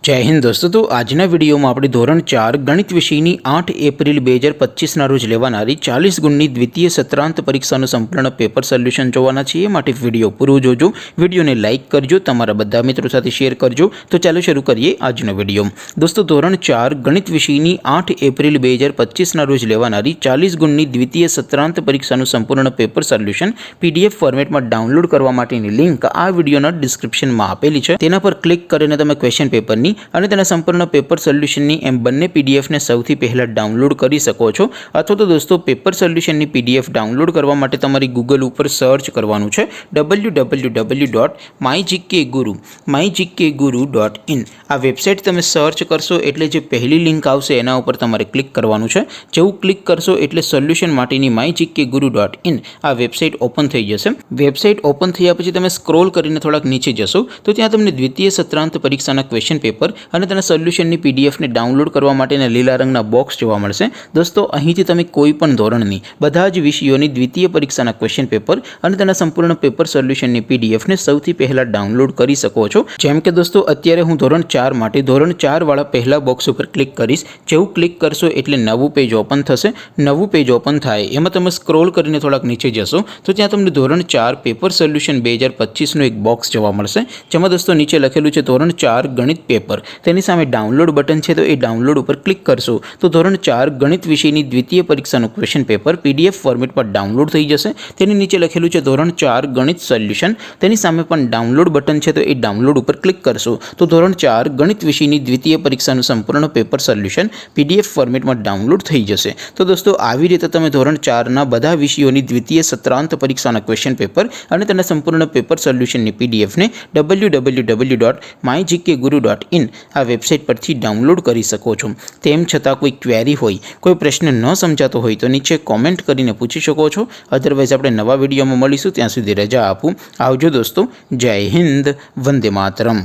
जय हिंद दोस्तों। तो आजना वीडियो में આપણે ધોરણ 4 ગણિત વિષયની 8 એપ્રિલ 2025 ના રોજ લેવાનારી 40 ગુણની દ્વિતીય સત્રાંત પરીક્ષાનું સંપૂર્ણ પેપર સોલ્યુશન જોવાના છીએ। માટે વિડિયો પૂરો જોજો, વિડિયોને લાઈક કરજો, તમારા બધા મિત્રો સાથે શેર કરજો। તો ચાલો શરૂ કરીએ આજનો વિડિયો। દોસ્તો ધોરણ 4 ગણિત વિષયની 8 એપ્રિલ 2025 ના રોજ લેવાનારી 40 ગુણની દ્વિતીય સત્રાંત પરીક્ષાનું સંપૂર્ણ પેપર સોલ્યુશન પીડીએફ ફોર્મેટમાં ડાઉનલોડ કરવા માટેની લિંક આ વિડિયોના ડિસ્ક્રિપ્શનમાં આપેલી છે। તેના પર ક્લિક કરીને તમે ક્વેશ્ચન પેપરની અને તેના સંપૂર્ણ પેપર સોલ્યુશનની એમ બંને પીડીએફને સૌથી પહેલાં ડાઉનલોડ કરી શકો છો। અથવા તો દોસ્તો પેપર સોલ્યુશનની પીડીએફ ડાઉનલોડ કરવા માટે તમારી ગૂગલ ઉપર સર્ચ કરવાનું છે www.mygkguru.in। આ વેબસાઇટ તમે સર્ચ કરશો એટલે જે પહેલી લિંક આવશે એના ઉપર તમારે ક્લિક કરવાનું છે। જેવું ક્લિક કરશો એટલે સોલ્યુશન માટેની mygkguru.in આ વેબસાઇટ ઓપન થઈ જશે। વેબસાઇટ ઓપન થયા પછી તમે સ્ક્રોલ કરીને થોડાક નીચે જશો તો ત્યાં તમને દ્વિતીય સત્રાંત પરીક્ષાના ક્વેશ્ચન પેપર અને તેના સોલ્યુશનની પીડીએફને ડાઉનલોડ કરવા માટેના લીલા રંગના બોક્સ જોવા મળશે। દોસ્તો અહીંથી તમે કોઈ પણ ધોરણની બધા જ વિષયોની દ્વિતીય પરીક્ષાના ક્વેશ્ચન પેપર અને તેના સંપૂર્ણ પેપર સોલ્યુશનની પીડીએફને સૌથી પહેલાં ડાઉનલોડ કરી શકો છો। જેમ કે દોસ્તો અત્યારે હું ધોરણ 4 માટે ધોરણ 4 વાળા પહેલા બોક્સ ઉપર ક્લિક કરીશ। જેવું ક્લિક કરશો એટલે નવું પેજ ઓપન થશે। નવું પેજ ઓપન થાય એમાં તમે સ્ક્રોલ કરીને થોડાક નીચે જશો તો ત્યાં તમને ધોરણ 4 પેપર સોલ્યુશન 2025નું એક બોક્સ જોવા મળશે। જેમાં દોસ્તો નીચે લખેલું છે ધોરણ 4 ગણિત પેપર। તેની સામે ડાઉનલોડ બટન છે તો એ ડાઉનલોડ ઉપર ક્લિક કરશો તો ધોરણ 4 ગણિત વિષયની દ્વિતીય પરીક્ષાનું ક્વેશ્ચન પેપર પીડીએફ ફોર્મેટમાં ડાઉનલોડ થઈ જશે। તેની નીચે લખેલું છે ધોરણ 4 ગણિત સોલ્યુશન। તેની સામે પણ ડાઉનલોડ બટન છે તો એ ડાઉનલોડ ઉપર ક્લિક કરશો તો ધોરણ 4 ગણિત વિષયની દ્વિતીય પરીક્ષાનું સંપૂર્ણ પેપર સોલ્યુશન પીડીએફ ફોર્મેટમાં ડાઉનલોડ થઈ જશે। તો દોસ્તો આવી રીતે તમે ધોરણ 4ના બધા વિષયોની દ્વિતીય સત્રાંત પરીક્ષાના ક્વેશ્ચન પેપર અને તેના સંપૂર્ણ પેપર સોલ્યુશનની પીડીએફને www.mygkguru.in આ વેબસાઇટ પરથી ડાઉનલોડ કરી શકો છો। તેમ છતાં કોઈ ક્વેરી હોય, કોઈ પ્રશ્ન ન સમજાતો હોય તો નીચે કોમેન્ટ કરીને પૂછી શકો છો। અધરવાઇઝ આપણે નવા વિડીયોમાં મળીશું, ત્યાં સુધી રજા આપું। આવજો દોસ્તો। જય હિન્દ, વંદે માતરમ।